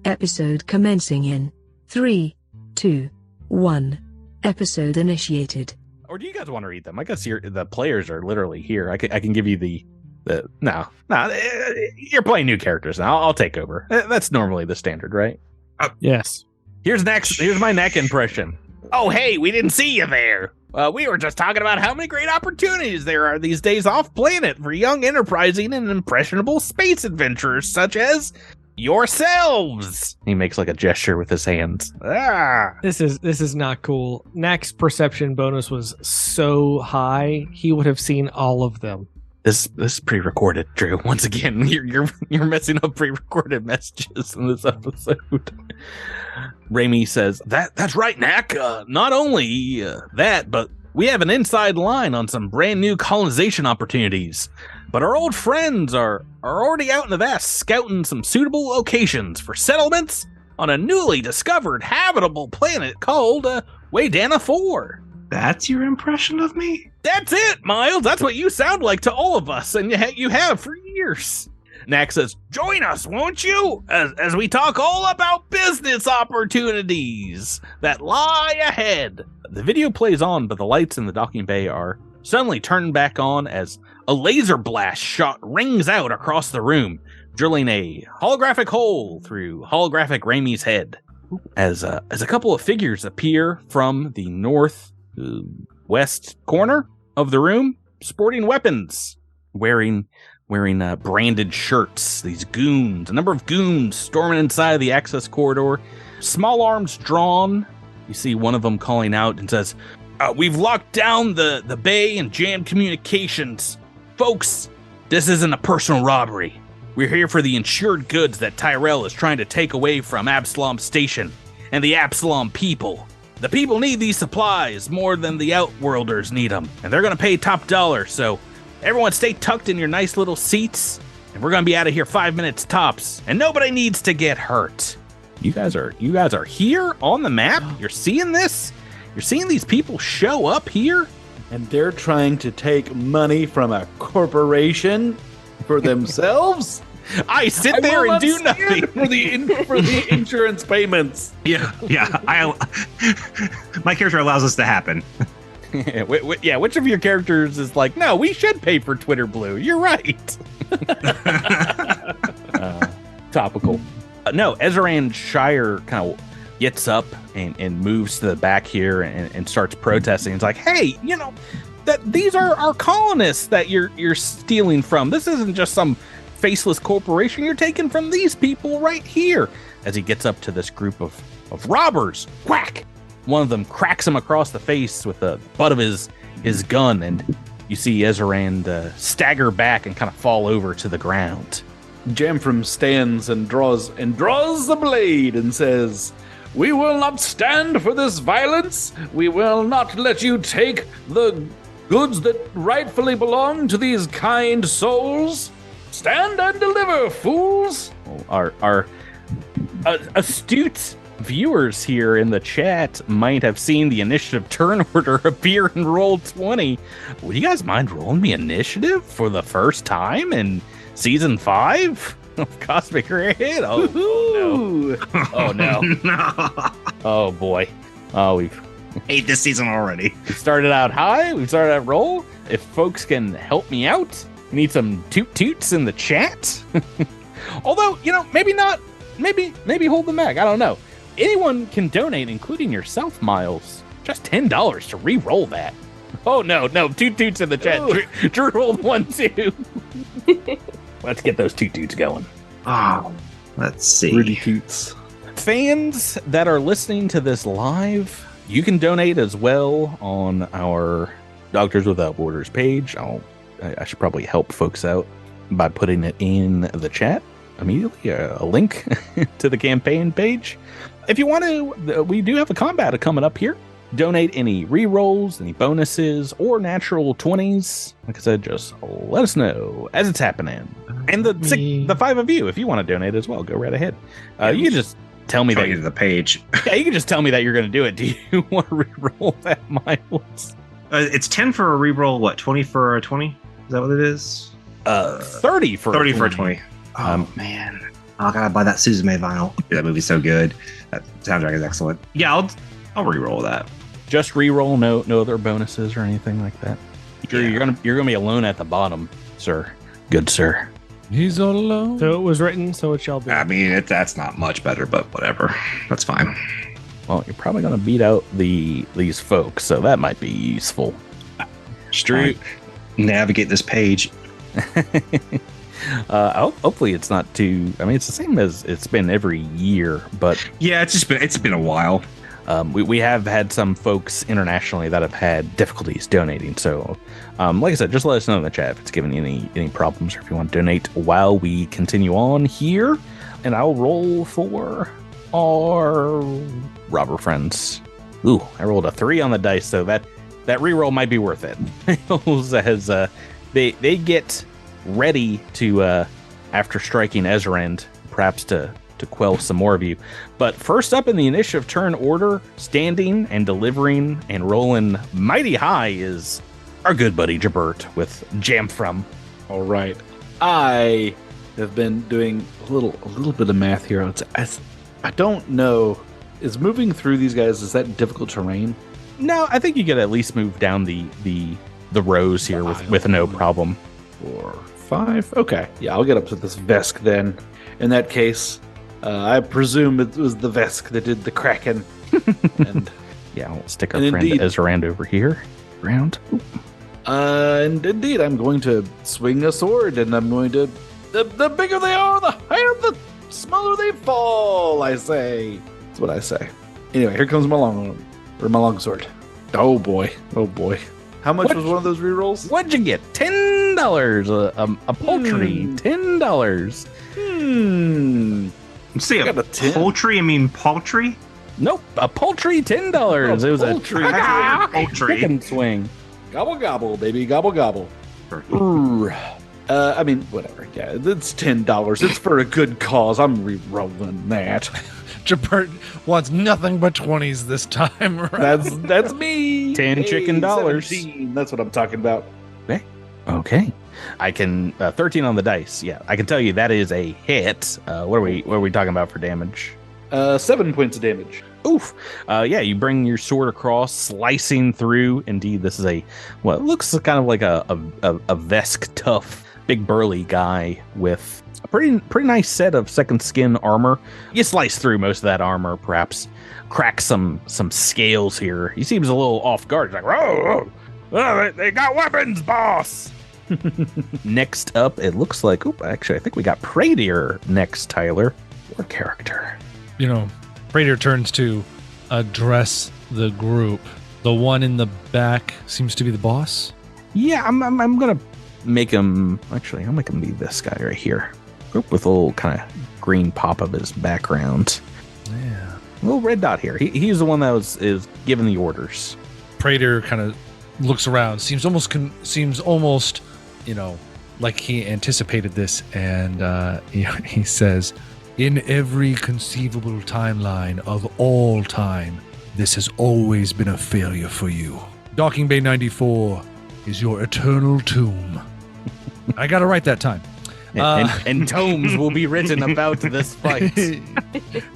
Episode commencing in 3, 2, 1. Episode initiated. Or do you guys want to read them? I guess the players are literally here. I can give you the no. You're playing new characters now. I'll take over. That's normally the standard, right? Yes. Here's my neck impression. Oh, hey, we didn't see you there. We were just talking about how many great opportunities there are these days off planet for young, enterprising, and impressionable space adventurers such as yourselves. He makes like a gesture with his hands. This is not cool. Knack's perception bonus was so high, he would have seen all of them. This is pre-recorded, Drew. Once again, you're messing up pre-recorded messages in this episode. Raimi says, that's right, Knack. Not only that, but we have an inside line on some brand new colonization opportunities. But our old friends are already out in the vast scouting some suitable locations for settlements on a newly discovered habitable planet called Waydana 4. That's your impression of me? That's it, Miles. That's what you sound like to all of us, and you have for years. Knack says, join us, won't you? As we talk all about business opportunities that lie ahead. The video plays on, but the lights in the docking bay are suddenly turned back on as a laser blast shot rings out across the room, drilling a holographic hole through holographic Raimi's head. As a couple of figures appear from the northwest corner of the room, sporting weapons, wearing branded shirts. These goons, a number of goons storming inside the access corridor, small arms drawn. You see one of them calling out and says, we've locked down the bay and jammed communications. Folks, this isn't a personal robbery. We're here for the insured goods that Tyrell is trying to take away from Absalom Station and the Absalom people. The people need these supplies more than the Outworlders need them, and they're going to pay top dollar, so everyone stay tucked in your nice little seats, and we're going to be out of here 5 minutes tops, and nobody needs to get hurt. You guys are here on the map? You're seeing this? You're seeing these people show up here? And they're trying to take money from a corporation for themselves? I sit there and do nothing for the insurance payments. Yeah. My character allows this to happen. Yeah, which of your characters is like, no, we should pay for Twitter Blue. You're right. Topical. No, Ezran Shire kind of gets up and moves to the back here and starts protesting. It's like, hey, that these are our colonists that you're stealing from. This isn't just some faceless corporation. You're taking from these people right here. As he gets up to this group of robbers, whack! One of them cracks him across the face with the butt of his gun, and you see Ezran stagger back and kind of fall over to the ground. Jamfram stands and draws the blade and says, we will not stand for this violence. We will not let you take the goods that rightfully belong to these kind souls. Stand and deliver, fools. Our astute viewers here in the chat might have seen the initiative turn order appear in Roll20. Would you guys mind rolling me initiative for the first time in Season 5 of Cosmic Raid? Oh no. Oh no. No. Oh boy. Oh, we've hate this season already. We started out high. We started out roll. If folks can help me out, need some toot-toots in the chat. Although, maybe not. Maybe hold them back. I don't know. Anyone can donate, including yourself, Miles. Just $10 to re-roll that. Oh no, toot-toots in the chat. Drew rolled 1 too. Let's get those toot-toots going. Oh, let's see. Rudy toots. Fans that are listening to this live, you can donate as well on our Doctors Without Borders page. I should probably help folks out by putting it in the chat immediately, a link to the campaign page. If you want to, we do have a combat coming up here. Donate any re-rolls, any bonuses, or natural 20s. Like I said, just let us know as it's happening. And the 5 of you, if you want to donate as well, go right ahead. You can just tell me that you're the page. Yeah, you can just tell me that you're going to do it. Do you want to re-roll that, Miles? It's 10 for a re-roll. What, 20 for a 20? Is that what it is? 30 for 30 a 20. for a 20. Oh man. I gotta buy that Suzume vinyl. That movie's so good. That soundtrack is excellent. Yeah, I'll re-roll that. Just reroll, no other bonuses or anything like that. You're gonna be alone at the bottom, sir. Good sir. He's all alone. So it was written, so it shall be. I mean, that's not much better, but whatever. That's fine. Well, you're probably gonna beat out these folks, so that might be useful. Street. Navigate this page. Hopefully it's not too. I mean, it's the same as it's been every year, but Yeah, it's been a while. we have had some folks internationally that have had difficulties donating. So, like I said, just let us know in the chat if it's giving you any problems or if you want to donate while we continue on here. And I'll roll for our robber friends. Ooh, I rolled a 3 on the dice, so that reroll might be worth it. As they get ready to after striking Ezrand, perhaps to quell some more of you. But first up in the initiative turn order, standing and delivering and rolling mighty high is our good buddy Jabert with Jamfram. All right. I have been doing a little bit of math here. I don't know. Is moving through these guys, is that difficult terrain? No, I think you could at least move down the rows here with no problem. 4, 5. Okay. Yeah, I'll get up to this Vesk then. In that case, I presume it was the Vesk that did the Kraken. And yeah, we'll stick our and friend indeed- Ezrand over here. Round. and indeed, I'm going to swing a sword, and I'm going to... The bigger they are, the higher, the smaller they fall, I say. That's what I say. Anyway, here comes my long sword. Oh boy. How much was one of those rerolls? What'd you get? $10. A paltry $10. Say I got a 10. poultry. I mean paltry. Nope, a paltry $10. It was Poultry. a Poultry. chicken swing. Gobble gobble, baby, gobble gobble. I mean, whatever. Yeah, it's $10. It's for a good cause. I'm re-rolling that. Jabert wants nothing but 20s this time, right? That's me. 10 chicken dollars. 17. That's what I'm talking about. Okay, I can 13 on the dice. Yeah, I can tell you that is a hit. What are we talking about for damage? 7 points of damage. Oof. Yeah, you bring your sword across, slicing through. Indeed, this is it looks kind of like a Vesk tough, big burly guy with a pretty nice set of second skin armor. You slice through most of that armor, perhaps crack some scales here. He seems a little off guard. He's like, whoa, they got weapons, boss. Next up, it looks like, actually, I think we got Praetor next, Tyler. Your character. You know, Praetor turns to address the group. The one in the back seems to be the boss. Yeah, I'm gonna make him. Actually, I'll make him be this guy right here. Group with a little kind of green pop of his background. Yeah. A little red dot here. He's the one that is giving the orders. Praetor kind of looks around, seems almost, like he anticipated this, and he says, "In every conceivable timeline of all time, this has always been a failure for you. Docking Bay 94 is your eternal tomb." I got it right that time. And tomes will be written about this fight.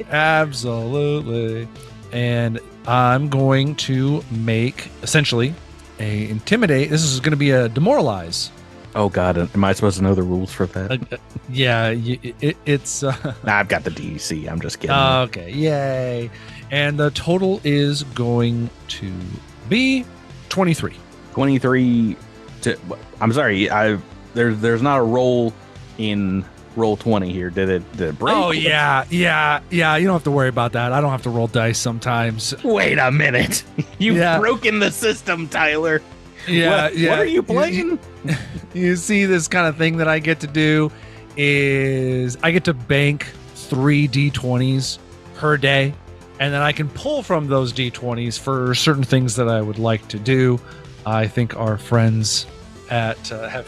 Absolutely. And I'm going to make essentially a intimidate. This is going to be a demoralize. Oh God, am I supposed to know the rules for that? Yeah, it's. Nah, I've got the DEC. I'm just kidding. Okay, yay! And the total is going to be 23. 23. I'm sorry. There's not a roll in roll 20 here. Did it break? Oh yeah. You don't have to worry about that. I don't have to roll dice sometimes. Wait a minute. You've Yeah. broken the system, Tyler. Yeah, What are you playing? You see, this kind of thing that I get to do is I get to bank 3 D20s per day, and then I can pull from those D20s for certain things that I would like to do. I think our friends at have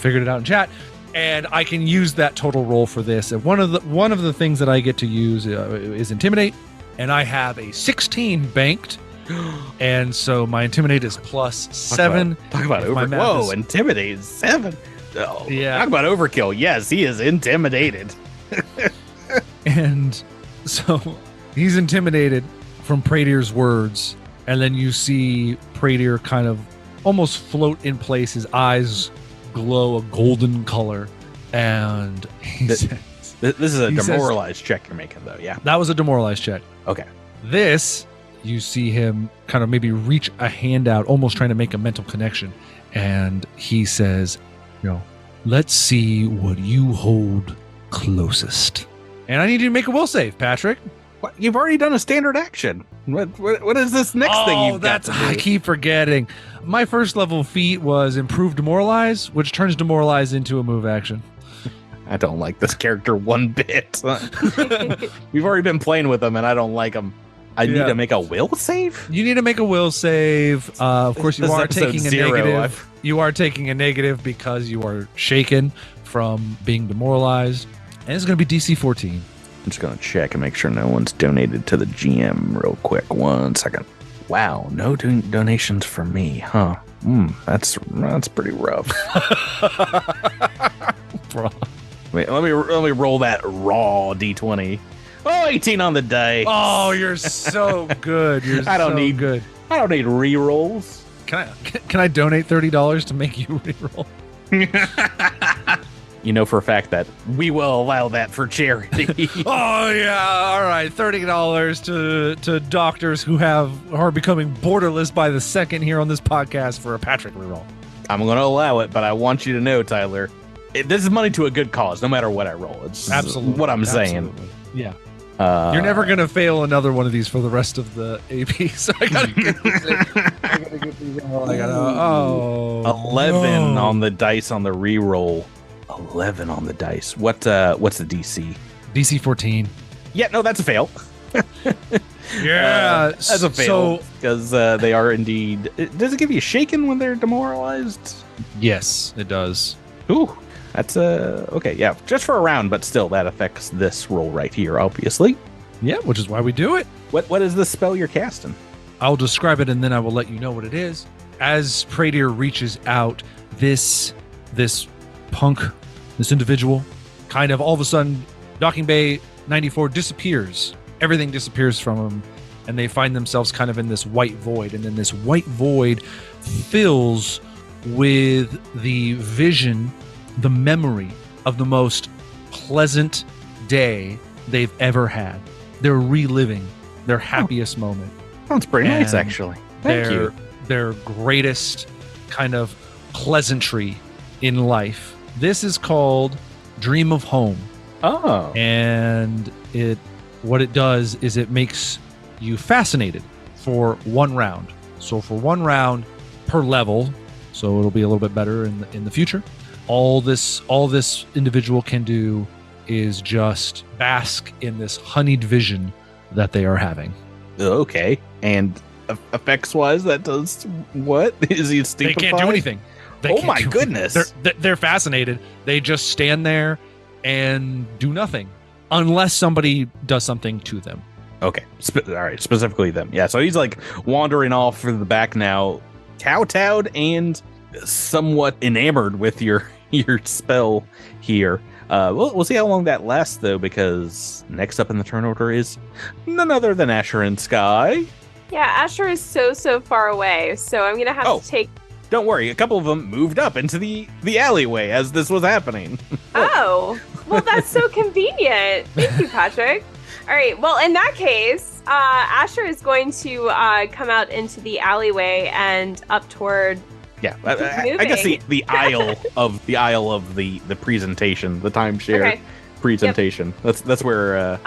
figured it out in chat, and I can use that total roll for this. And one of the things that I get to use is intimidate, and I have a 16 banked. And so my intimidate is +7. Talk about If my over. math Whoa, is- intimidate 7. Oh, Yeah. Talk about overkill. Yes, he is intimidated. And so he's intimidated from Pradier's words, and then you see Pradier kind of almost float in place. His eyes glow a golden color, and This is a demoralized check you're making, though. Yeah. that was a demoralized check. Okay. This, you see him kind of maybe reach a hand out, almost trying to make a mental connection, and he says, let's see what you hold closest. And I need you to make a will save, Patrick. What? You've already done a standard action. What is this next thing you've got to do? I keep forgetting. My first level feat was improve demoralize, which turns demoralize into a move action. I don't like this character one bit. We've already been playing with him, and I don't like him. I need to make a will save? You need to make a will save. Of course, you This is are episode taking a 0. negative. You are taking a negative because you are shaken from being demoralized. And it's going to be DC 14. I'm just going to check and make sure no one's donated to the GM real quick. 1 second. Wow, no donations for me, huh? That's pretty rough. Bro. Wait, let me roll that raw D20. Oh, 18 on the die. Oh, you're so good. I don't need good. I don't need re-rolls. Can I donate $30 to make you re-roll? You know for a fact that we will allow that for charity. Oh yeah, all right, $30 to doctors who are becoming borderless by the second here on this podcast for a Patrick reroll. I'm going to allow it, but I want you to know, Tyler, this is money to a good cause, no matter what I roll. It's Absolutely what I'm saying. Absolutely. Yeah. You're never gonna fail another one of these for the rest of the AP. So I gotta get these in. I gotta get these in. I gotta. 11 on the dice on the reroll. 11 on the dice. What's the DC? DC 14. Yeah, no, that's a fail. Yeah, that's a fail because they are indeed. Does it give you shaken when they're demoralized? Yes, it does. Ooh. That's okay, yeah, just for a round, but still that affects this roll right here, obviously. Yeah, which is why we do it. What is the spell you're casting? I'll describe it and then I will let you know what it is. As Pradier reaches out, this punk, this individual, kind of all of a sudden, Docking Bay 94 disappears. Everything disappears from him, and they find themselves kind of in this white void. And then this white void fills with the vision, the memory of the most pleasant day they've ever had. They're reliving their happiest moment. That's pretty nice, And actually. Thank you. Their greatest kind of pleasantry in life. This is called Dream of Home. Oh. And what it does is it makes you fascinated for 1 round. So for 1 round per level, so it'll be a little bit better in the future. All this individual can do is just bask in this honeyed vision that they are having. Okay. And effects wise, that does what? Is he stupefied? They can't do anything. Oh my goodness. They're fascinated. They just stand there and do nothing unless somebody does something to them. Okay. All right. Specifically them. Yeah. So he's like wandering off for the back now, kowtowed and somewhat enamored with your spell here. We'll see how long that lasts, though, because next up in the turn order is none other than Asher and Sky. Yeah, Asher is so far away, so I'm gonna have to take. Don't worry, a couple of them moved up into the alleyway as this was happening. Oh, well, that's so convenient. Thank you, Patrick. All right, well, in that case, Asher is going to come out into the alleyway and up toward. Yeah, I guess the aisle of the presentation, the timeshare presentation. Yep. That's where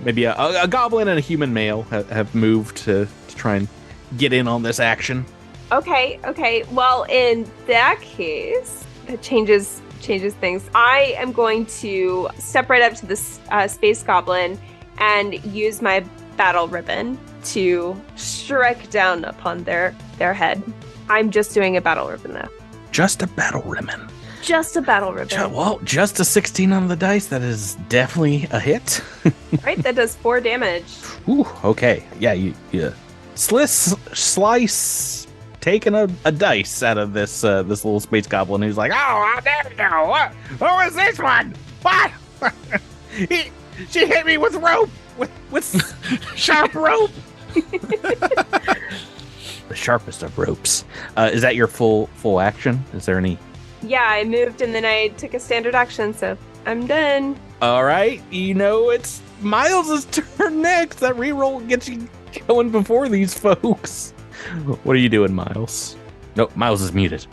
maybe a goblin and a human male have moved to try and get in on this action. Okay. Well, in that case, it changes things. I am going to step right up to this space goblin and use my battle ribbon to strike down upon their head. I'm just doing a battle ribbon, though. Just a battle ribbon. Just a battle ribbon. Well, just a 16 on the dice. That is definitely a hit. Right, that does 4 damage. Ooh, okay. Yeah, you slice taking a dice out of this little space goblin who's like, oh, there you go. What is this one? What? She hit me with rope, with sharp rope. The sharpest of ropes. Is that your full action? Is there any? Yeah, I moved and then I took a standard action, so I'm done. All right, it's Miles' turn next. That reroll gets you going before these folks. What are you doing, Miles? Nope, Miles is muted.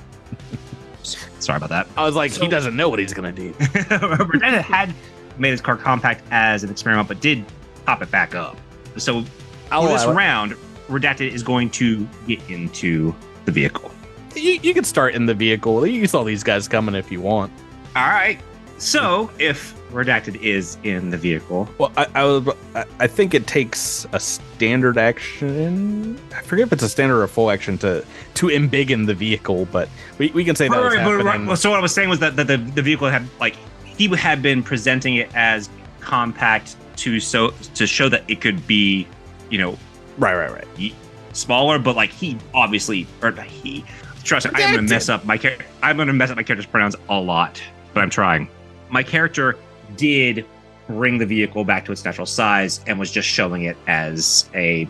Sorry about that. I was like, he doesn't know what he's gonna do. Redacted had made his car compact as an experiment, but did pop it back up. So for this round, Redacted is going to get into the vehicle. You can start in the vehicle. You saw these guys coming if you want. All right. So if Redacted is in the vehicle, well, I think it takes a standard action. I forget if it's a standard or a full action to embiggen the vehicle, but we can say that was happening. So what I was saying was that the vehicle had he had been presenting it as compact to show that it could be, right, smaller, but he obviously, or he. Trust me, I'm gonna mess up my character's pronouns a lot, but I'm trying. My character did bring the vehicle back to its natural size and was just showing it as a,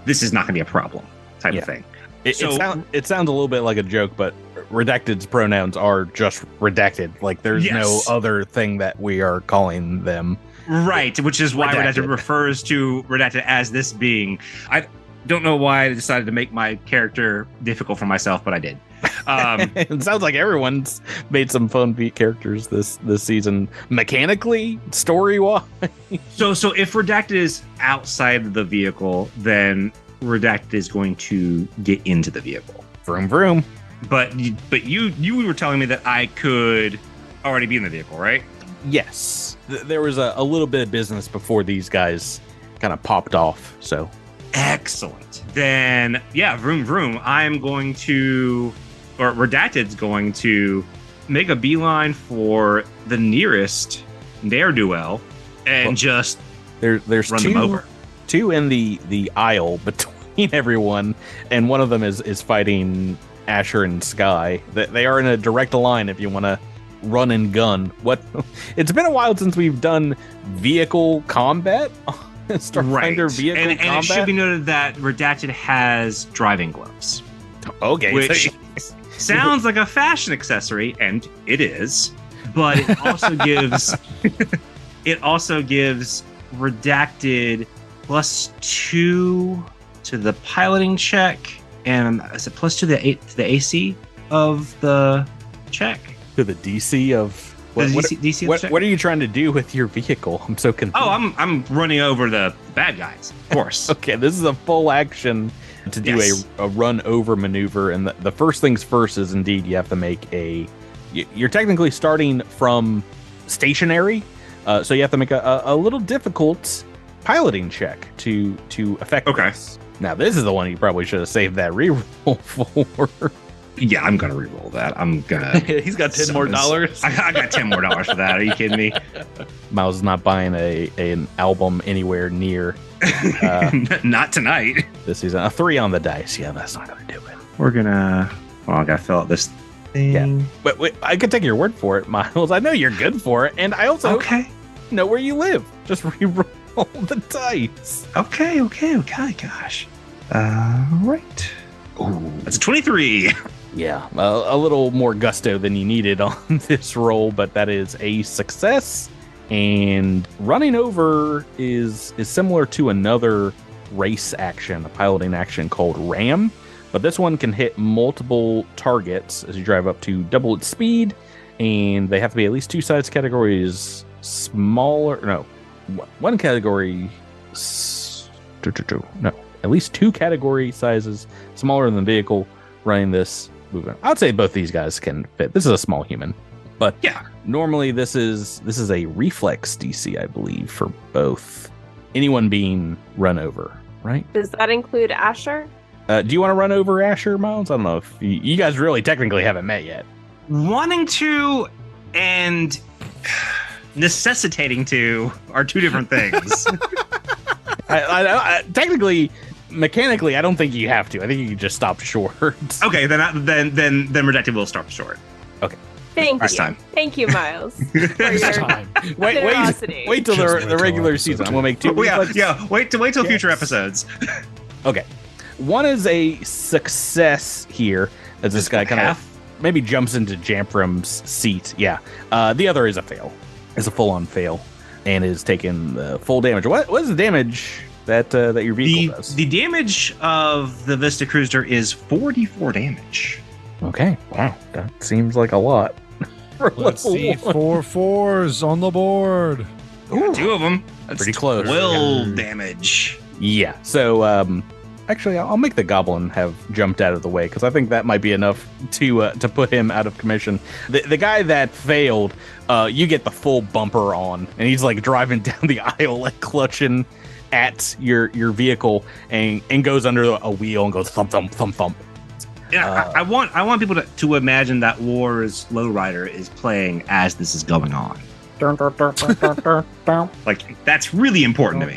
this is not gonna be a problem type of thing. It sounds a little bit like a joke, but Redacted's pronouns are just redacted. There's no other thing that we are calling them. Right, which is why Redacted refers to Redacted as this being. I don't know why I decided to make my character difficult for myself, but I did. It sounds like everyone's made some fun characters this season, mechanically, story-wise. So if Redacted is outside the vehicle, then Redacted is going to get into the vehicle. Vroom vroom. But you were telling me that I could already be in the vehicle, right? Yes. There was a little bit of business before these guys kind of popped off, so. Excellent. Then, vroom vroom. I'm going to, or Redacted's going to make a beeline for the nearest ne'er-do-well and just there's run them over. Two in the aisle between everyone, and one of them is fighting Asher and Sky. They are in a direct line if you want to run and gun. It's been a while since we've done vehicle combat. Starfinder vehicle combat. And it should be noted that Redacted has driving gloves. Okay. Which sounds like a fashion accessory, and it is. But it also gives Redacted +2 to the piloting check, and is it +2 to the AC of the check? To the DC of what are you trying to do with your vehicle? I'm so confused. Oh, I'm running over the bad guys, of course. Okay, this is a full action to do a run over maneuver, and the first things first is indeed you have to make you're technically starting from stationary, so you have to make a little difficult piloting check to affect this. Now this is the one you probably should have saved that reroll for. Yeah, I'm gonna re-roll that. I'm gonna. He's got $10 more. I got $10 more for that. Are you kidding me? Miles is not buying an album anywhere near. Not tonight. This season, a 3 on the dice. Yeah, that's not gonna do it. We're gonna. Well, I gotta fill out this thing. Yeah, but wait, I could take your word for it, Miles. I know you're good for it, and I also know where you live. Just re-roll the dice. Okay. Gosh. Right. Ooh, that's a 23. Yeah, a little more gusto than you needed on this roll, but that is a success. And running over is similar to another race action, a piloting action called Ram, but this one can hit multiple targets as you drive up to double its speed, and they have to be at least 2 size categories smaller. No, one category. No, at least 2 category sizes smaller than the vehicle running this movement. I would say both these guys can fit. This is a small human, but normally this is a reflex DC, I believe, for both. Anyone being run over, right? Does that include Asher? Do you want to run over Asher, Miles? I don't know if you guys really technically haven't met yet. Wanting to and necessitating to are 2 different things. I technically, mechanically, I don't think you have to. I think you can just stop short. Okay, then Redacted will stop short. Okay. Thank Last you. time. Thank you, Miles. For your Time. generosity. wait till Just wait the till regular episode season. I'm 2. gonna make 2. Wait till future Yes. episodes. Okay. One is a success here, as this guy kind of maybe jumps into Jamfram's seat. Yeah. The other is a fail. It's a full-on fail, and is taking the full damage. What is the damage that your vehicle does? The damage of the Vista Cruiser is 44 damage. Okay. Wow. That seems like a lot. For Let's level see, 1. 4 4s on the board. Got 2 of them. That's Pretty close. 12 damage. Yeah. So, actually, I'll make the goblin have jumped out of the way because I think that might be enough to put him out of commission. The guy that failed, you get the full bumper on, and he's like driving down the aisle, like clutching at your vehicle, and goes under a wheel and goes thump thump thump thump. Yeah, I want people to imagine that War's Lowrider is playing as this is going on. Like that's really important to me.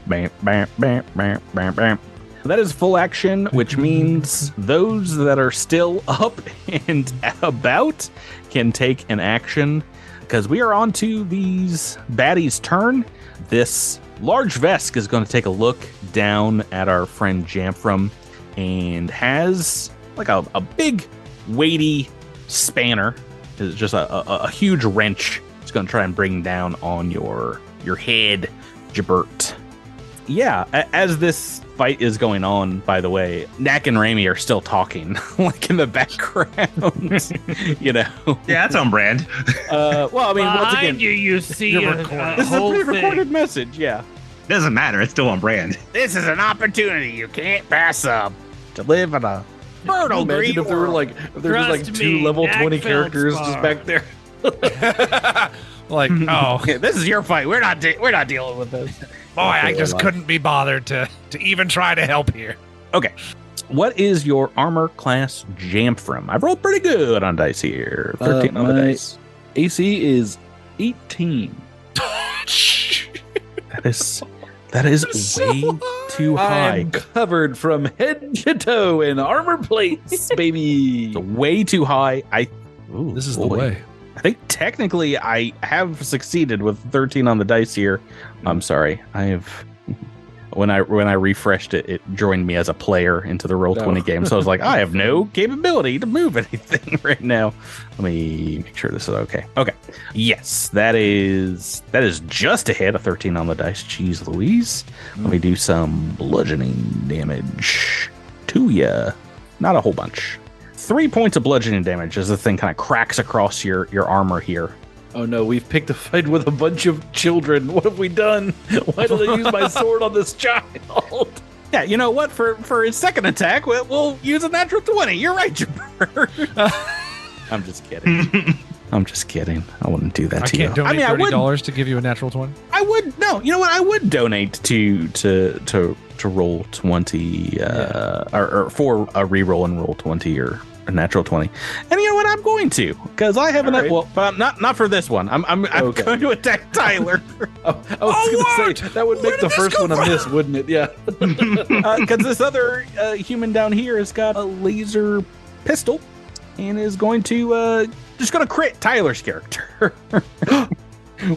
Bam, bam, bam, bam, bam, bam. That is full action, which means those that are still up and about can take an action, because we are on to these baddies' turn. This large Vesk is going to take a look down at our friend Jamfram and has like a big, weighty spanner. It's just a huge wrench. It's going to try and bring down on your head, Jabert. Yeah, as this fight is going on, by the way, Nak and Rami are still talking, like in the background, you know. Yeah, that's on brand. Well, I mean, once again, you see this is a pre-recorded message, yeah. Doesn't matter. It's still on brand. This is an opportunity you can't pass up to live in a fertile Imagine green if there were world. like if there was like Trust 2 me, level Dak 20 characters just Feldspar. back there. Like, oh, Okay, this is your fight. We're not dealing with this. boy, I just couldn't be bothered to even try to help here. Okay. What is your armor class Jamfram? I've rolled pretty good on dice here. 13 on the my dice. AC is 18. That is So way too high. I'm covered from head to toe in armor plates, baby. It's way too high. This is the way. I think technically I have succeeded with 13 on the dice here. I'm sorry. I have when I refreshed it, it joined me as a player into the Roll20 game. So I was like, I have no capability to move anything right now. Let me make sure this is okay. Okay. Yes, that is just a hit, a 13 on the dice. Jeez Louise. Let me do some bludgeoning damage to ya. Not a whole bunch. 3 points of bludgeoning damage as the thing kind of cracks across your armor here. Oh no, we've picked a fight with a bunch of children. What have we done? Why did I use my sword on this child? Yeah, you know what? For his second attack, we'll use a natural 20. You're right, Jabber. I'm just kidding. I'm just kidding. I wouldn't do that I to you. can't donate I would. $30 to give you a natural 20. I would. No, you know what? I would donate to roll 20, or for a reroll and roll 20 or a natural 20. And you know what? I'm going to, because I have Right. well, but not for this one. I'm Okay. going to attack Tyler. I was going to say that would make the first one a miss, wouldn't it? Yeah. Because this other human down here has got a laser pistol and is going to just going to crit Tyler's character.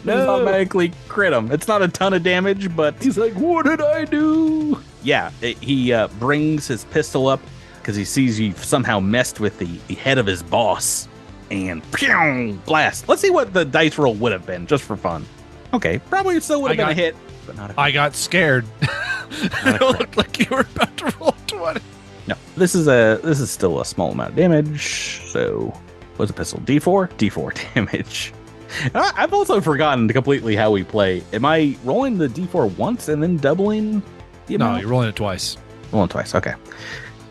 No. Automatically crit him. It's not a ton of damage, but He's like, what did I do? yeah, he brings his pistol up because he sees you've somehow messed with the head of his boss, and pew, blast. Let's see what the dice roll would have been, just for fun. Okay, probably still would have been a hit, but not a I got scared. It looked like you were about to roll 20. No, this is still a small amount of damage. So, what's a pistol? D4 damage. I've also forgotten completely how we play. Am I rolling the D4 once and then doubling the No, amount? you're rolling it twice. Rolling twice. Okay.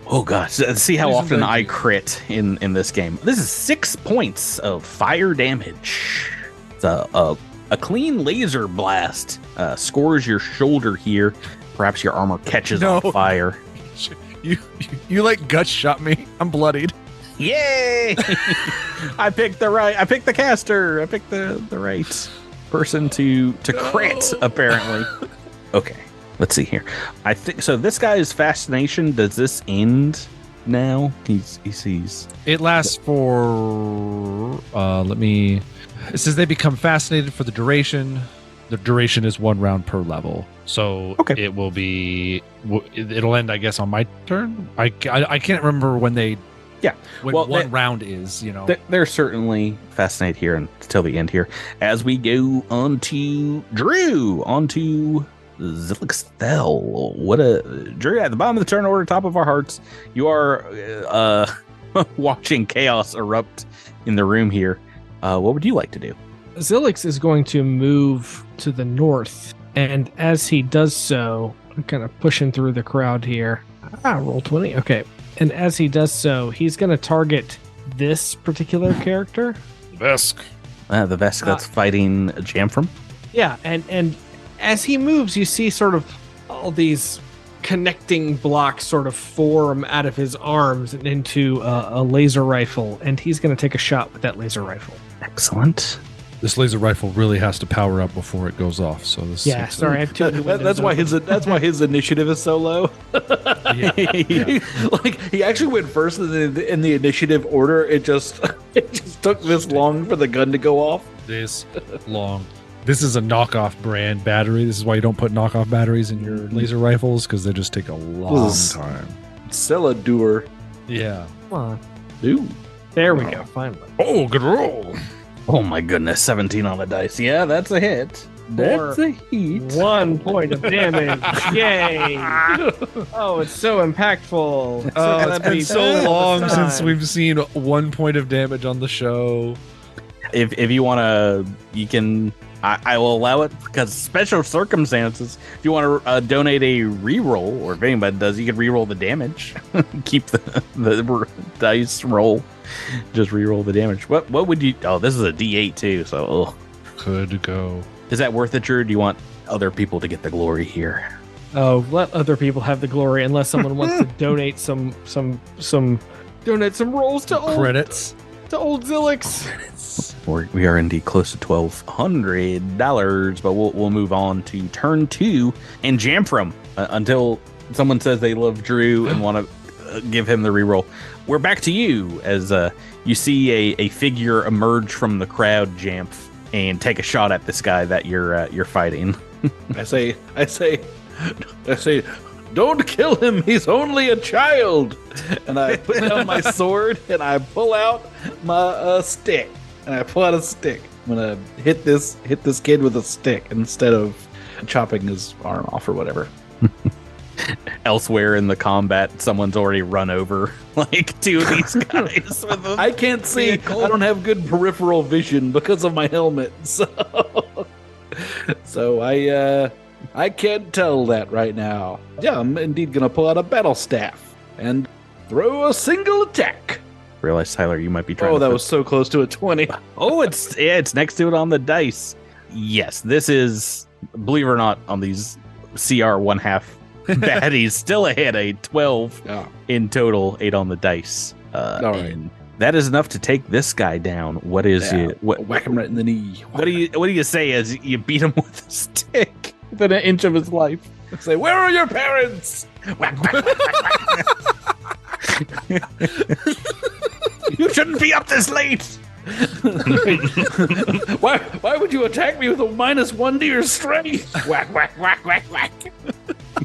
Oh gosh, see how Isn't often that- I crit in this game. This is 6 points of fire damage. It's a clean laser blast scores your shoulder here. Perhaps your armor catches No. on fire. You like gut shot me. I'm bloodied. Yay! I picked the caster. I picked the right person to crit, apparently. Okay, let's see here. I think so. This guy's fascination, does this end now? He sees. It lasts for. It says they become fascinated for the duration. The duration is 1 round per level, so Okay. it will be. It'll end, I guess, on my turn. I can't remember when they. Yeah. When Well, one round is, They're certainly fascinated here until the end here. As we go on to Drew, on to Zilix Fell. Drew, at the bottom of the turn order, top of our hearts, you are watching chaos erupt in the room here. What would you like to do? Zilix is going to move to the north, and as he does so, I'm kind of pushing through the crowd here. Roll 20. Okay. And as he does so, he's going to target this particular character. Vesk. The Vesk that's fighting Jamfram. Yeah, and as he moves, you see sort of all these connecting blocks sort of form out of his arms and into a laser rifle, and he's going to take a shot with that laser rifle. Excellent. This laser rifle really has to power up before it goes off. So this. Yeah, sorry, I have two. That's why his initiative is so low. He actually went first in the initiative order. It just took this long for the gun to go off. This long. This is a knockoff brand battery. This is why you don't put knockoff batteries in your laser rifles, because they just take a long time. Celadure. Yeah. Come on. Ooh. There we go, finally. Oh, good roll. Oh my goodness, 17 on the dice. Yeah, that's a hit. That's a hit. 1 point of damage. Yay! Oh, it's so impactful. It's been so long since we've seen 1 point of damage on the show. If you want to, you can. I will allow it because special circumstances. If you want to donate a reroll, or if anybody does, you can reroll the damage. Keep the dice roll. Just reroll the damage. What would you? Oh, this is a D8 too. So Could go. Is that worth it, Drew? Or do you want other people to get the glory here? Oh, let other people have the glory, unless someone wants to donate some rolls to Credits. old Zilix. We are indeed close to $1,200, but we'll move on to turn 2 and Jamfram until someone says they love Drew and want to give him the reroll. We're back to you as you see a figure emerge from the crowd, Jamf, and take a shot at this guy that you're fighting. I say, don't kill him. He's only a child. And I put down my sword and I pull out my stick. And I pull out a stick. I'm gonna hit this kid with a stick instead of chopping his arm off or whatever. Elsewhere in the combat, someone's already run over like 2 of these guys with them. I can't see. I don't have good peripheral vision because of my helmet. So I can't tell that right now. Yeah, I'm indeed gonna pull out a battle staff and throw a single attack. Realize, Tyler, you might be trying. Oh, that was so close to a 20. Oh, it's next to it on the dice. Yes, this is, believe it or not, on these CR 1/2 baddies, still a hit, a 12 in total, 8 on the dice. All right. And that is enough to take this guy down. What is whack him right in the knee. What do you say as you beat him with a stick within an inch of his life? Say, where are your parents? Whack, whack, whack, whack, whack. You shouldn't be up this late. Why would you attack me with a -1 to your strength? Whack, whack, whack, whack, whack. He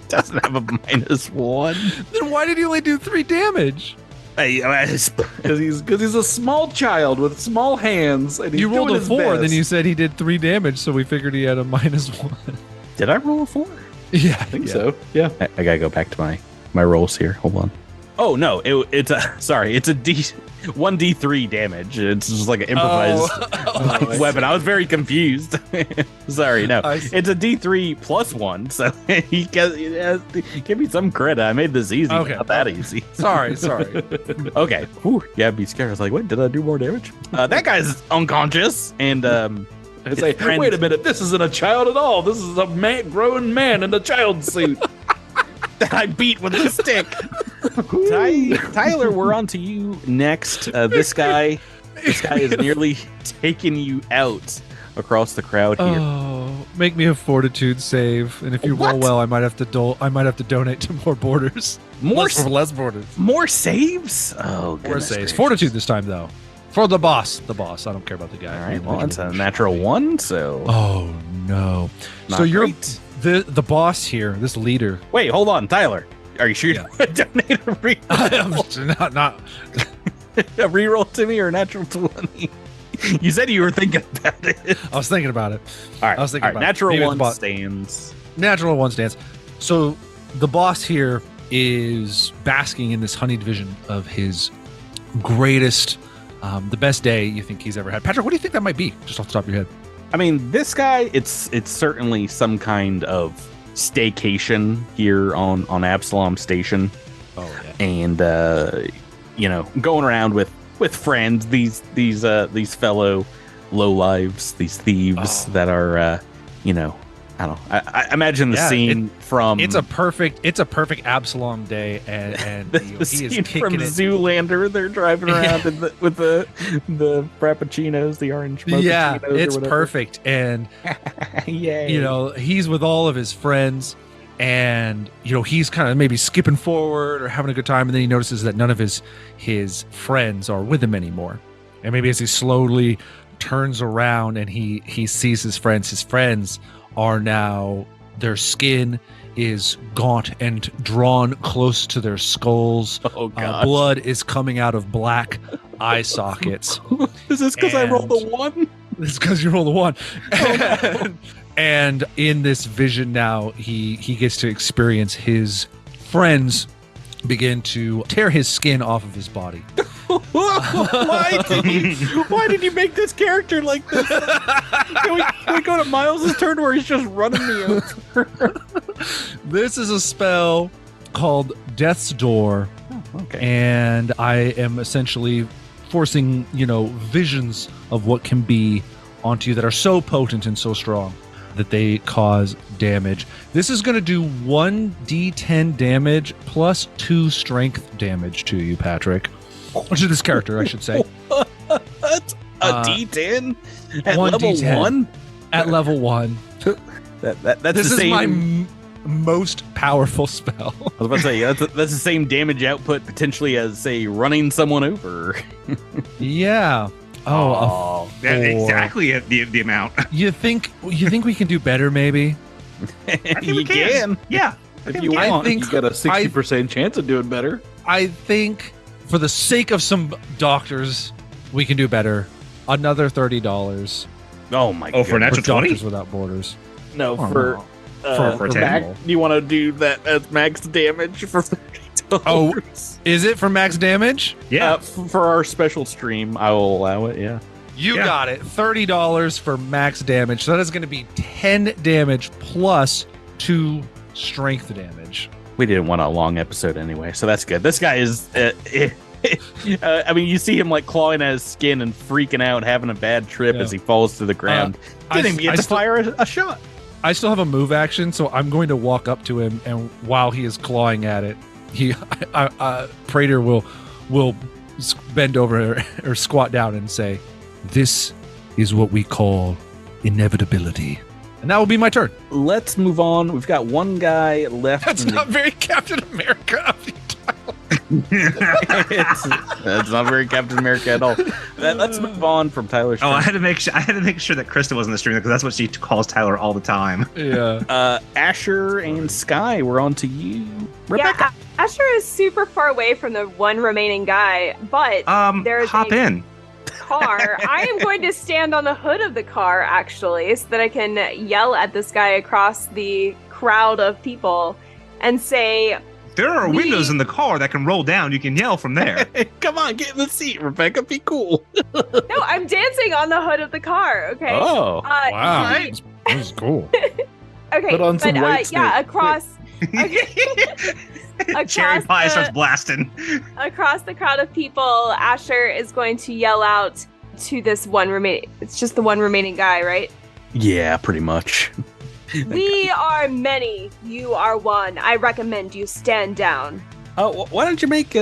doesn't have a -1. Then why did he only do 3 damage? Because he's a small child with small hands. And he's You rolled doing a his 4, best. then you said he did 3 damage, so we figured he had a -1. Did I roll a 4? Yeah, I think so. Yeah. I gotta go back to my rolls here. Hold on. Oh no, it's a 1d3 damage. It's just like an improvised weapon. I was very confused. Sorry, no, it's a d3 plus 1. So he give me some credit. I made this easy, Okay. not that easy. Sorry. Okay, whew. Yeah, I'd be scared. I was like, wait, did I do more damage? That guy's unconscious, and I say, wait a minute, this isn't a child at all. This is a grown man in a child suit. that I beat with the stick. Tyler, we're on to you next. This guy is nearly taking you out across the crowd here. Oh, Make me a fortitude save, and if you roll What? well, I might have to donate to more borders. Less borders. More saves? Oh, More goodness saves. gracious. Fortitude this time, though. For the boss. The boss. I don't care about the guy. All right, well, it's a natural 1, so... Oh no! Not So you're great. the boss here. This leader. Wait, hold on, Tyler. Are you sure you Yeah. want to donate a reroll? not. A reroll to me or a natural 20? You said you were thinking about it. I was thinking about it. All right, I was thinking about it. natural Maybe the 1 boss- stands. Natural 1 stance. So the boss here is basking in this honeyed vision of his greatest, the best day you think he's ever had. Patrick, what do you think that might be? Just off the top of your head. I mean, this guy, it's certainly some kind of staycation here on Absalom Station. Oh yeah. And going around with friends, these fellow lowlives, these thieves that are I don't know. I imagine the scene from It's a perfect Absalom day, and the he is scene kicking from it. Zoolander. They're driving around with the frappuccinos, the orange Yeah, frappuccinos or it's whatever. perfect, and Yay. he's with all of his friends, and he's kind of maybe skipping forward or having a good time, and then he notices that none of his friends are with him anymore, and maybe as he slowly turns around and he sees his friends are now, their skin is gaunt and drawn close to their skulls. Oh god. Blood is coming out of black eye sockets. Is this because I rolled a And- 1? It's because you rolled a 1. Oh, And in this vision now, he gets to experience his friends begin to tear his skin off of his body. Why did you make this character like this? Can we go to Miles' turn where he's just running me over? This is a spell called Death's Door, Okay. and I am essentially forcing, visions of what can be onto you that are so potent and so strong that they cause damage. This is going to do 1d10 damage plus 2 strength damage to you, Patrick. Or to this character, I should say. What? A D10 at one level D10. 1? At level 1. That's This the is same. my most powerful spell. I was about to say that's the same damage output potentially as, say, running someone over. Yeah. Oh, a That's 4. exactly the amount. You think we can do better, maybe? I think You we can. can. Yeah. If you I want. think You got a 60% chance of doing better. I think for the sake of some doctors, we can do better. Another $30 Oh my god. Oh, for for natural 20? Doctors Without Borders. No, Oh, for no. For Max, 10. do you want to do that as max damage for $30? Oh, is it for max damage? Yeah. For our special stream, I will allow it. Yeah. You Yeah. got it. $30 for max damage. So that is going to be 10 damage plus 2 strength damage. We didn't want a long episode anyway, so that's good. This guy is. I mean, you see him like clawing at his skin and freaking out, having a bad trip Yeah. as he falls to the ground. Didn't even get to fire a shot. I still have a move action, so I'm going to walk up to him, and while he is clawing at it, Praetor will bend over or squat down and say, "This is what we call inevitability," and that will be my turn. Let's move on. We've got one guy left. That's in the- not very Captain America of you, That's not very Captain America at all. Let's move on from Tyler's Oh, I turn. had to make sure that Krista wasn't the streamer because that's what she calls Tyler all the time. Yeah. Asher and Sky, we're on to you. Rebecca. Yeah, Asher is super far away from the one remaining guy, but there's Hop a in. car. I am going to stand on the hood of the car, actually, so that I can yell at this guy across the crowd of people and say, There are windows in the car that can roll down. You can yell from there. Come on, get in the seat, Rebecca. Be cool. no, I'm dancing on the hood of the car, okay? Oh. Wow. he- That was cool. okay, Put on some but, white yeah, snake. across Cherry pie the- starts blasting. across the crowd of people, Asher is going to yell out to this one remaining. It's just the one remaining guy, right? Yeah, pretty much. We are many. You are one. I recommend you stand down. Oh, why don't you make I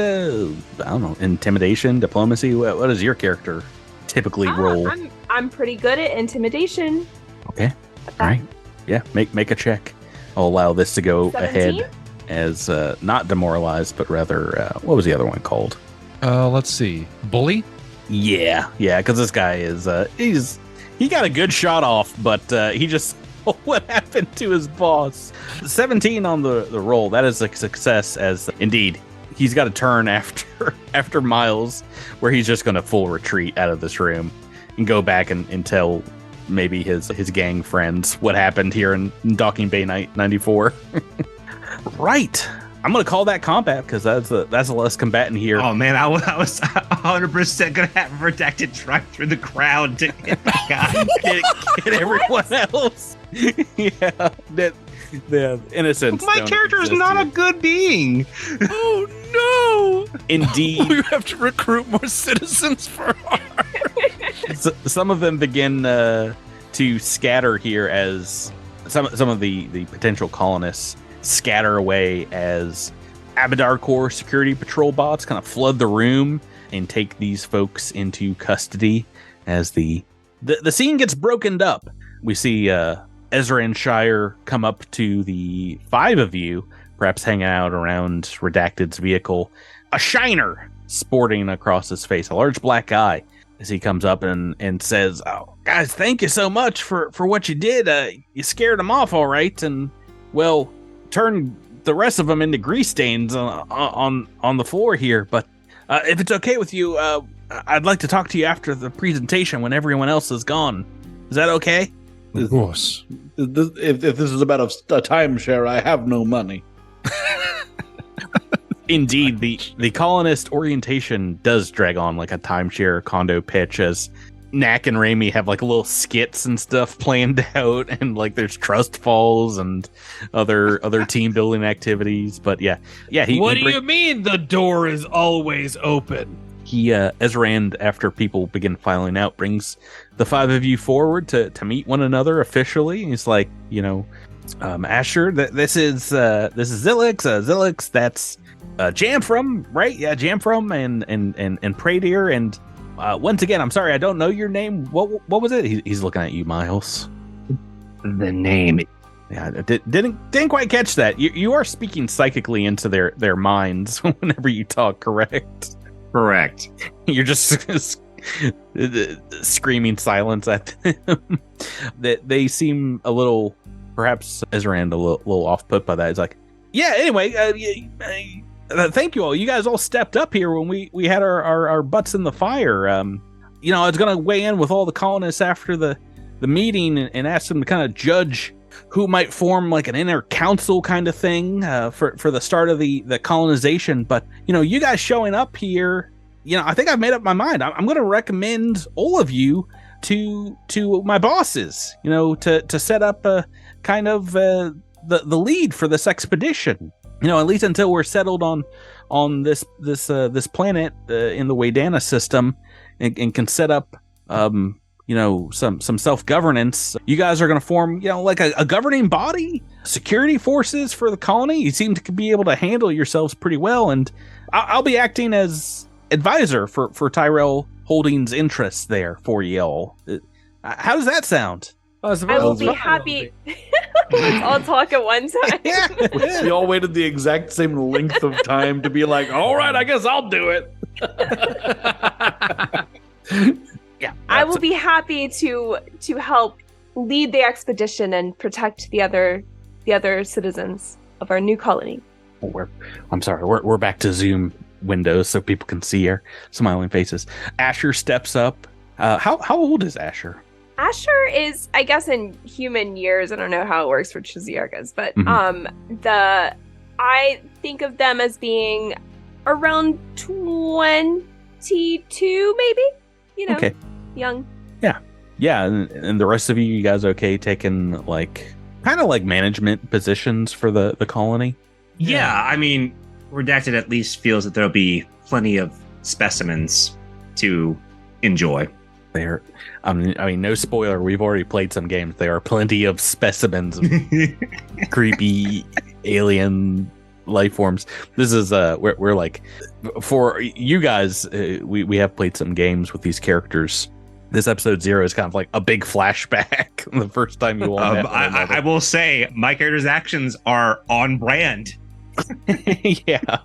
don't know, intimidation, diplomacy? What does your character typically roll? I'm pretty good at intimidation. Okay. All right. Yeah, make a check. I'll allow this to go 17? ahead as not demoralized, but rather what was the other one called? Let's see. Bully? Yeah, because this guy is he got a good shot off, but he just what happened to his boss? 17 on the roll. That is a success, as indeed he's got a turn after Miles, where he's just going to full retreat out of this room and go back and tell maybe his gang friends what happened here in Docking Bay 94. Right. I'm going to call that combat because that's a less combatant here. Oh man, I was 100% gonna have a protected drive through the crowd to hit the guy. get everyone else. Yeah, the innocence. My character is not a good being. Oh no! Indeed. We have to recruit more citizens for our... Some of them begin to scatter here as some of the potential colonists scatter away as Abadar Corps security patrol bots kind of flood the room and take these folks into custody as the scene gets broken up. We see Ezra and Shire come up to the 5 of you, perhaps hanging out around Redacted's vehicle, a shiner sporting across his face, a large black eye, as he comes up and says, "Oh, guys, thank you so much for what you did. You scared them off all right, and, well, turn the rest of them into grease stains on the floor here. But if it's okay with you, I'd like to talk to you after the presentation when everyone else is gone. Is that okay?" Of course. If this is about a timeshare, I have no money. Indeed, the colonist orientation does drag on like a timeshare condo pitch, as Knack and Raimi have like little skits and stuff planned out, and like there's trust falls and other team building activities. But yeah. What do you mean the door is always open? He Ezrand, after people begin filing out, brings the 5 of you forward to meet one another officially. He's like, Asher, this is Zilix. Zilix, that's Jamfram, right? Yeah, Jamfram and Praydeer. And once again, I'm sorry, I don't know your name. What was it? He's looking at you, Miles. The name. Yeah, didn't quite catch that. You are speaking psychically into their minds whenever you talk, correct? Correct. You're just screaming silence at them. They seem a little, perhaps Ezrand a little off put by that. It's like, yeah. Anyway, thank you all. You guys all stepped up here when we had our butts in the fire. I was gonna weigh in with all the colonists after the meeting and ask them to kind of judge who might form like an inner council kind of thing for the start of the colonization. But you guys showing up here, I think I've made up my mind. I'm going to recommend all of you to my bosses, to set up a kind of the lead for this expedition. At least until we're settled on this planet in the Waydana system and can set up some self-governance. You guys are going to form, like a governing body, security forces for the colony. You seem to be able to handle yourselves pretty well, and I'll be acting as advisor for Tyrell Holdings' interests there for you all. How does that sound? I will be happy. Let's all talk at one time. Yeah. We all waited the exact same length of time to be like, all right, I guess I'll do it. Yeah, I will be happy to help lead the expedition and protect the other citizens of our new colony. I'm sorry, we're back to Zoom windows so people can see our smiling faces. Asher steps up. How old is Asher? Asher is, I guess, in human years. I don't know how it works for Chiziarkas, but I think of them as being around 22, maybe. Okay. Young. Yeah, and the rest of you guys okay taking kind of like management positions for the colony? Yeah, I mean, Redacted at least feels that there'll be plenty of specimens to enjoy. There, I mean, no spoiler. We've already played some games. There are plenty of specimens of creepy alien life forms. This is we're like, for you guys, we have played some games with these characters This episode 0 is kind of like a big flashback. The first time you all met one another. I will say my character's actions are on brand. Yeah.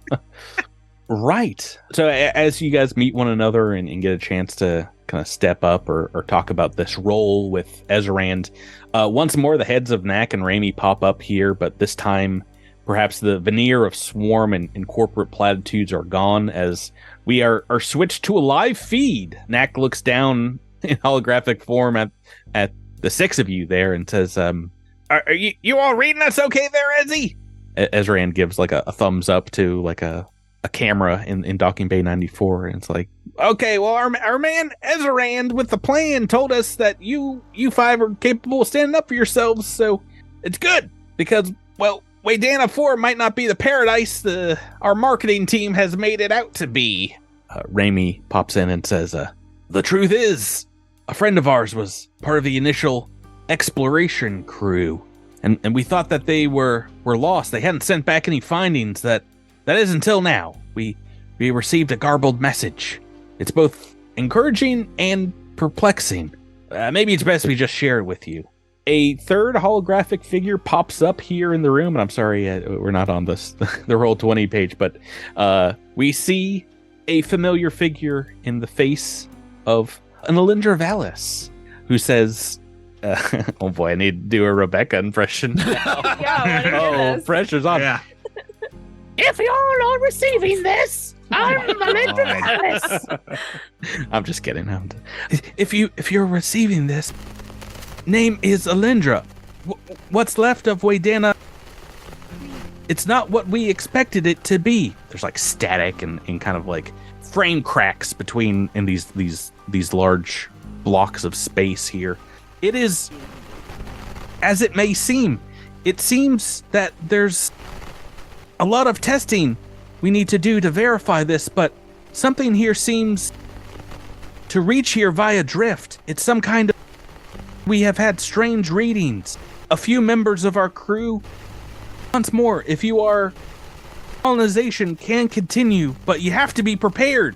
Right. So as you guys meet one another and get a chance to kind of step up or talk about this role with Ezrand, once more the heads of Knack and Raimi pop up here, but this time perhaps the veneer of swarm and corporate platitudes are gone as we are switched to a live feed. Knack looks down in holographic form at the 6 of you there and says, are you all reading us okay there, Ezzy? Ezrand gives like a thumbs up to like a camera in Docking Bay 94, and it's like, okay, well, our man Ezrand with the plan told us that you 5 are capable of standing up for yourselves, so it's good, because, well, Waydana 4 might not be the paradise our marketing team has made it out to be. Raimi pops in and says, the truth is, a friend of ours was part of the initial exploration crew, and we thought that they were lost. They hadn't sent back any findings. That is until now. We received a garbled message. It's both encouraging and perplexing. Maybe it's best we just share it with you. A third holographic figure pops up here in the room, and I'm sorry we're not on the Roll20 page, but we see a familiar figure in the face of an Alindra Vallis, who says, oh boy, I need to do a Rebecca impression now. Yeah, pressure's on. Yeah. If you're all receiving this, I'm Alindra Vallis. I'm just kidding. If you're receiving this, name is Alindra. What's left of Waydana? It's not what we expected it to be. There's like static and kind of like frame cracks between in these large blocks of space here. It is as it may seem. It seems that there's a lot of testing we need to do to verify this, but something here seems to reach here via drift. It's some kind of... We have had strange readings. A few members of our crew... Once more, if you are... Colonization can continue, but you have to be prepared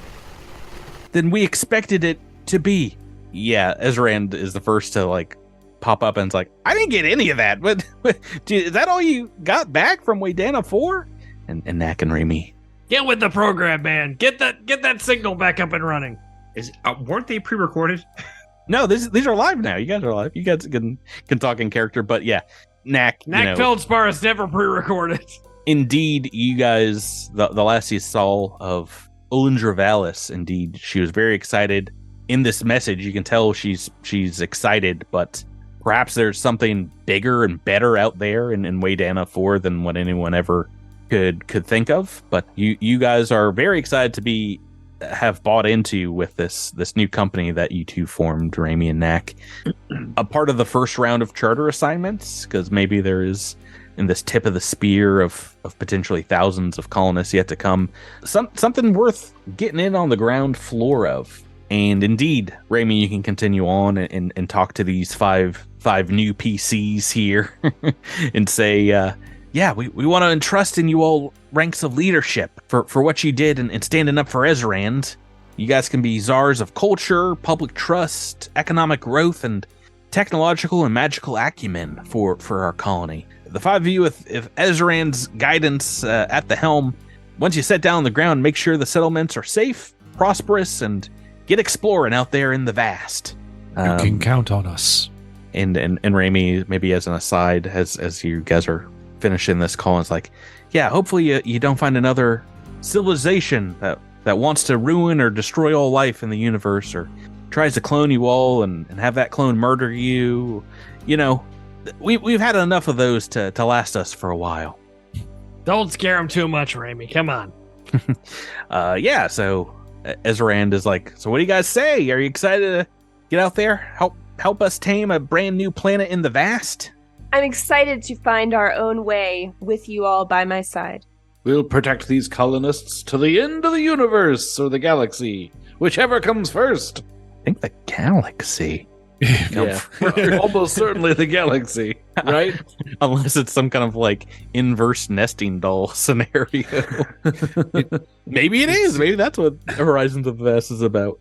than we expected it to be. Yeah, Ezrand is the first to like pop up and it's like, I didn't get any of that. But is that all you got back from Waydana 4? And Knack and Raimi. Get with the program, man. Get that signal back up and running. Weren't they pre-recorded? No, these are live now. You guys are live. You guys can talk in character, but yeah, Knack Feldspar is never pre-recorded. Indeed, you guys, the last you saw of Alindra Vallis, indeed, she was very excited. In this message, you can tell she's excited, but perhaps there's something bigger and better out there in Waydana 4 than what anyone ever could think of. But you guys are very excited to have bought into with this new company that you two formed, Raimi and Knack. A part of the first round of charter assignments, because maybe there is, in this tip of the spear of potentially thousands of colonists yet to come, something worth getting in on the ground floor of. And indeed, Raimi, you can continue on and talk to these five new PCs here and say, yeah, we want to entrust in you all ranks of leadership for what you did and standing up for Ezrand. You guys can be czars of culture, public trust, economic growth, and technological and magical acumen for our colony. The 5 of you with Ezrand's guidance at the helm, once you set down on the ground, make sure the settlements are safe, prosperous, and get exploring out there in the vast. You can count on us. And Raimi, maybe as an aside, as you guys are finishing this call, it's like, yeah, hopefully you don't find another civilization that wants to ruin or destroy all life in the universe, or tries to clone you all and have that clone murder you. You know, we've had enough of those to last us for a while. Don't scare him too much, Raimi. Come on. Yeah, so Ezrand is like, so what do you guys say? Are you excited to get out there? Help us tame a brand new planet in the vast? I'm excited to find our own way with you all by my side. We'll protect these colonists to the end of the universe or the galaxy, whichever comes first. I think the galaxy. Yeah, almost certainly the galaxy, right? Unless it's some kind of like inverse nesting doll scenario. Maybe it is. Maybe that's what Horizons of the Vast is about.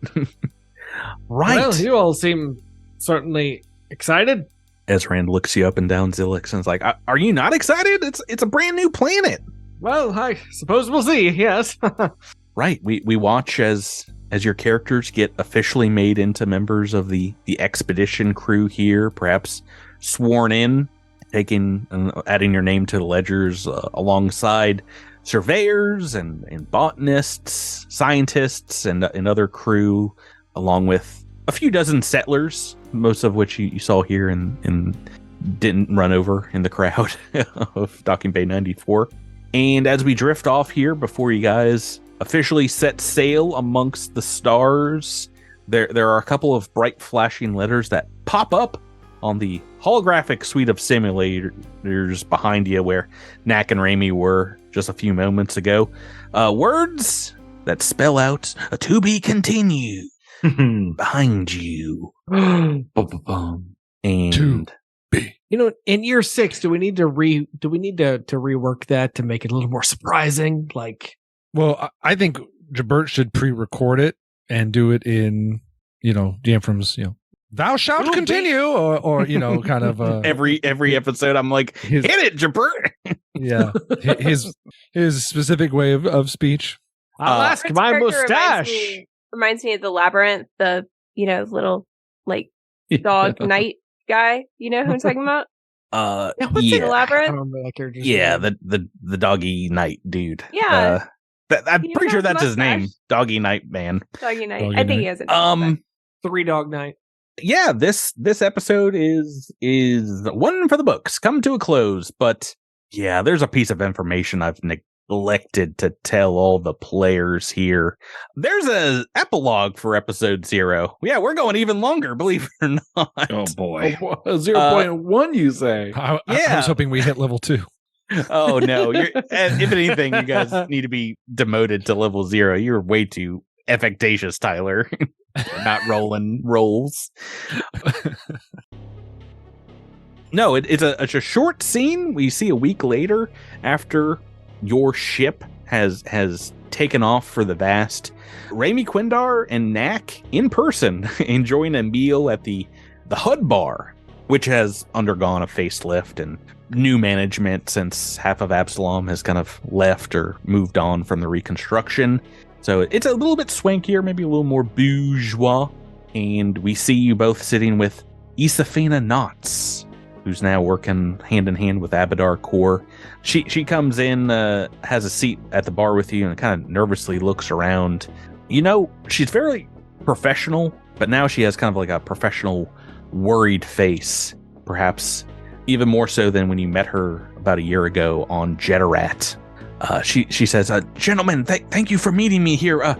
Right. Well, you all seem certainly excited. Ezran looks you up and down, Zilix, and is like, "Are you not excited? It's a brand new planet." Well, I suppose we'll see. Yes. Right. We watch as your characters get officially made into members of the expedition crew here, perhaps sworn in, taking and adding your name to the ledgers alongside surveyors and botanists, scientists, and other crew, along with a few dozen settlers, most of which you saw here and didn't run over in the crowd of Docking Bay 94. And as we drift off here, before you guys officially set sail amongst the stars, there are a couple of bright flashing letters that pop up on the holographic suite of simulators behind you where Knack and Raimi were just a few moments ago. Words that spell out "to be continued" behind you. And In year 6, do we need to rework that to make it a little more surprising? Like, Well, I think Jabert should pre-record it and do it in, Diemfram's, thou shalt continue, or kind of every episode I'm like, hit it, Jabert. yeah, his specific way of speech. I'll ask Robert's my character mustache. reminds me of the Labyrinth, the little like dog knight guy. You know who I'm talking about? What's The I Labyrinth? don't remember that character's Yeah, name. the doggy knight dude. Yeah. I'm He pretty sure has a that's his name, mustache. Doggy Night Man. Doggy knight. Doggy I think knight. he has a Three Dog Night. Yeah, this episode is one for the books, come to a close. But yeah, there's a piece of information I've neglected to tell all the players here. There's a epilogue for episode 0. Yeah, we're going even longer, believe it or not. Oh boy. 0.1, you say? I Yeah. was hoping we hit level 2. Oh no! If anything, you guys need to be demoted to level 0. You're way too affectatious, Tyler. Not rolling rolls. No, it's a short scene. We see a week later after your ship has taken off for the vast. Raimi Quindar and Knack in person enjoying a meal at the HUD bar, which has undergone a facelift and new management since half of Absalom has kind of left or moved on from the reconstruction. So it's a little bit swankier, maybe a little more bourgeois. And we see you both sitting with Isafina Knotts, who's now working hand in hand with Abadar Core. She comes in, has a seat at the bar with you, and kind of nervously looks around. She's very professional, but now she has kind of like a professional, worried face, perhaps even more so than when you met her about a year ago on Jetterat. She says, "Gentlemen, thank you for meeting me here.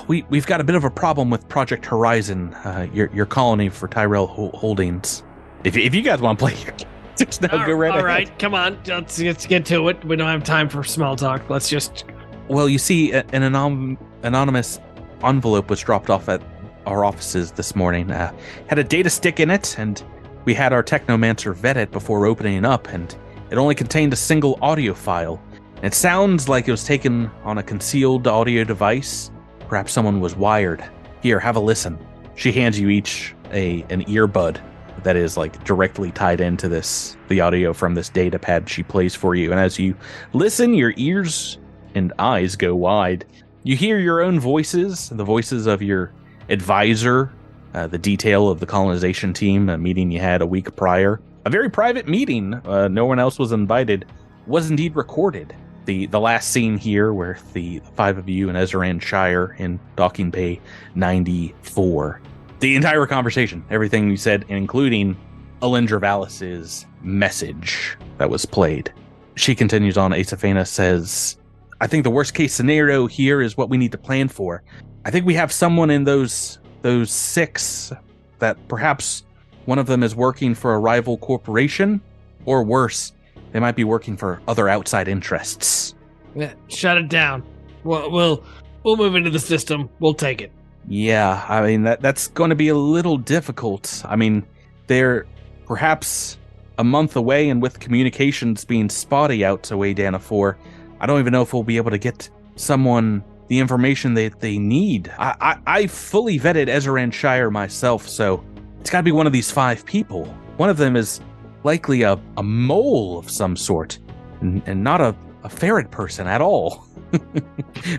We've got a bit of a problem with Project Horizon, your colony for Tyrell Holdings. If you guys want to play your just now, go right ahead." All right, come on. Let's get to it. We don't have time for small talk. Let's just... Well, you see, an anonymous envelope was dropped off at our offices this morning. Had a data stick in it, and we had our technomancer vet it before opening it up, and it only contained a single audio file. It sounds like it was taken on a concealed audio device. Perhaps someone was wired. Here, have a listen. She hands you each an earbud that is like directly tied into the audio from this data pad she plays for you. And as you listen, your ears and eyes go wide. You hear your own voices, the voices of your advisor, the detail of the colonization team, a meeting you had a week prior. A very private meeting, no one else was invited, was indeed recorded. The last scene here where the 5 of you and Ezran Shire in Docking Bay 94. The entire conversation, everything you said, including Alindra Valis's message that was played. She continues on. Isafina says, "I think the worst case scenario here is what we need to plan for. I think we have someone in those 6 that perhaps one of them is working for a rival corporation, or worse, they might be working for other outside interests." Yeah, shut it down. We'll move into the system. We'll take it. Yeah, I mean, that's going to be a little difficult. I mean, they're perhaps a month away, and with communications being spotty out to Waydana 4, I don't even know if we'll be able to get someone the information that they need. I fully vetted Ezran Shire myself, so it's got to be one of these 5 people. One of them is likely a mole of some sort, and not a ferret person at all.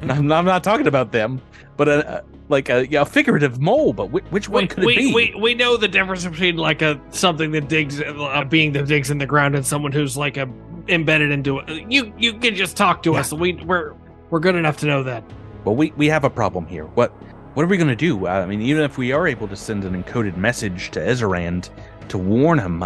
I'm not talking about them, but a figurative mole. But which one could it be? We know the difference between like something that digs, a being that digs in the ground, and someone who's like embedded into it. You can just talk to us. We're good enough to know that. Well, we have a problem here. What are we going to do? I mean, even if we are able to send an encoded message to Ezerand to warn him,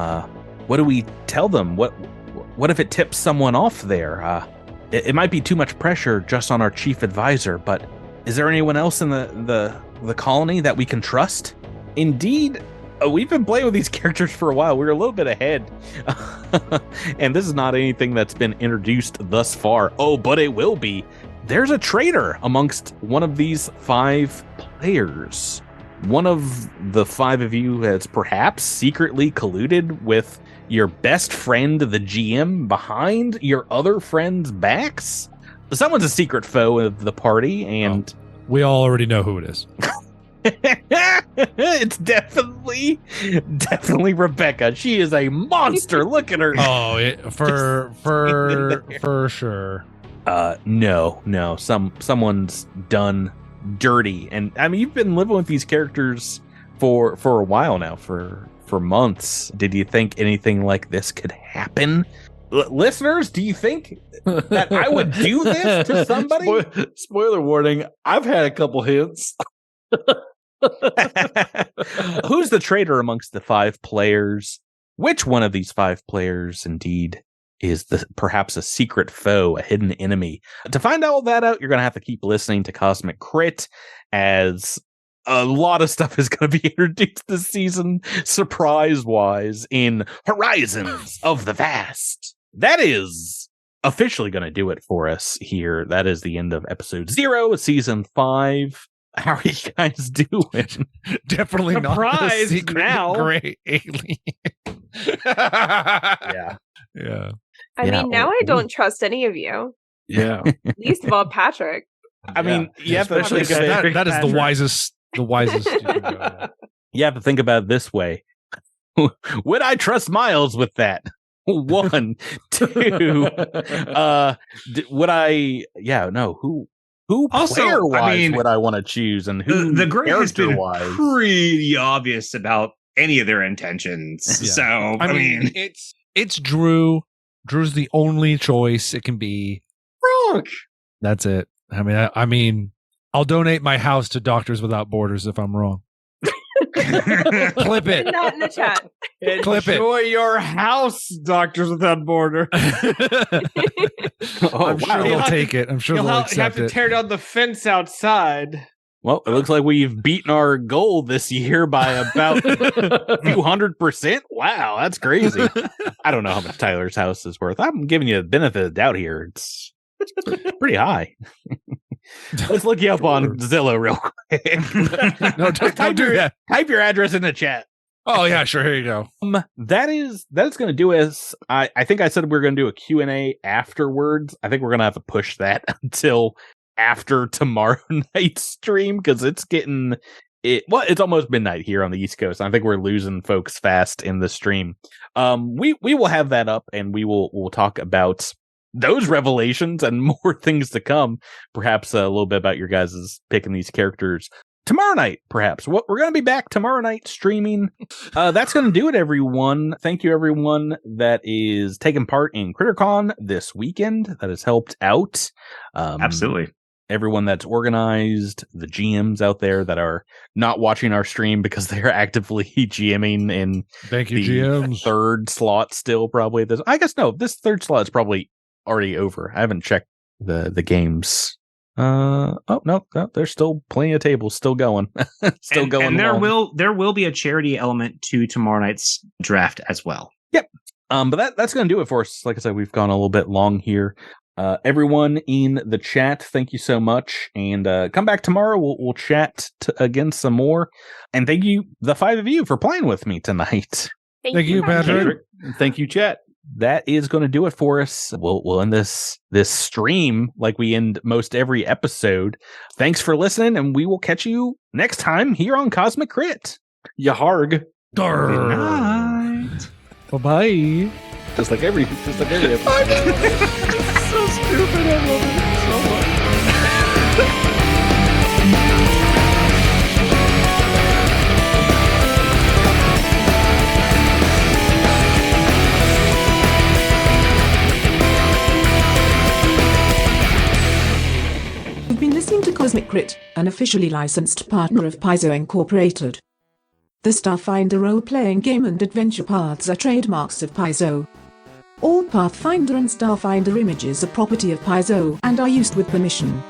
what do we tell them? What if it tips someone off there? It might be too much pressure just on our chief advisor, but is there anyone else in the colony that we can trust? Indeed, we've been playing with these characters for a while. We're a little bit ahead. And this is not anything that's been introduced thus far. Oh, but it will be. There's a traitor amongst one of these 5 players. One of the 5 of you has perhaps secretly colluded with your best friend, the GM, behind your other friends' backs. Someone's a secret foe of the party, and we all already know who it is. It's definitely Rebecca. She is a monster. Look at her. Oh, for sure. No. Someone's done dirty, and I mean, you've been living with these characters for a while now, for months. Did you think anything like this could happen? Listeners, do you think that I would do this to somebody? Spoiler warning, I've had a couple hints. Who's the traitor amongst the 5 players? Which one of these 5 players indeed is perhaps a secret foe, a hidden enemy? To find all that out, you're going to have to keep listening to Cosmic Crit, as a lot of stuff is going to be introduced this season, surprise-wise, in Horizons of the Vast. That is officially going to do it for us here. That is the end of episode 0 of season 5. How are you guys doing? Definitely not the secret now. Gray alien. Yeah. I mean, now I don't trust any of you. Yeah. Least of all Patrick. I mean, you have to Especially think of it. that is the wisest you can go. You have to think about it this way. Would I trust Miles with that? 1, 2. Would I? Yeah, no. Who Also, player-wise I mean, would I want to choose, and who the Gray has been character-wise? pretty obvious about any of their intentions. Yeah. So I mean, it's Drew. Drew's the only choice it can be. Rook. That's it. I mean, I'll donate my house to Doctors Without Borders if I'm wrong. Clip it. Put that in the chat. Clip it. Enjoy your house, Doctors Without Border. I'm sure they'll take it. I'm sure You'll they'll have accept to it. tear down the fence outside. Well, it looks like we've beaten our goal this year by about a few 100%. Wow, that's crazy. I don't know how much Tyler's house is worth. I'm giving you the benefit of the doubt here. It's pretty high. Let's look you up on Zillow real quick. No, don't do that. Type your address in the chat. Oh yeah, sure. Here you go. That's going to do us. I think I said we were going to do a Q&A afterwards. I think we're going to have to push that until after tomorrow night's stream, because it's almost midnight here on the East Coast. I think we're losing folks fast in the stream. We will have that up, and we'll talk about those revelations and more things to come. Perhaps a little bit about your guys' picking these characters tomorrow night, perhaps. We're going to be back tomorrow night streaming. That's going to do it, everyone. Thank you, everyone that is taking part in CritterCon this weekend, that has helped out. Absolutely. Everyone that's organized, the GMs out there that are not watching our stream because they're actively GMing in Thank you, the GMs. 3rd slot still, probably. I guess no, this 3rd slot is probably already over. I haven't checked the games. No, there's still plenty of tables still going. going. And there will be a charity element to tomorrow night's draft as well. Yep. But that's going to do it for us. Like I said, we've gone a little bit long here. Everyone in the chat, thank you so much, and come back tomorrow. We'll chat again some more, and thank you, the 5 of you, for playing with me tonight. Thank you, Patrick. Thank you, chat. that is going to do it for us. We'll end this stream like we end most every episode. Thanks for listening, and we will catch you next time here on Cosmic Crit. Yaharg. Good night. Bye-bye. Just like every episode. So stupid. I love it so much. You've been listening to Cosmic Crit, an officially licensed partner of Paizo Incorporated. The Starfinder role-playing game and adventure paths are trademarks of Paizo. All Pathfinder and Starfinder images are property of Paizo and are used with permission.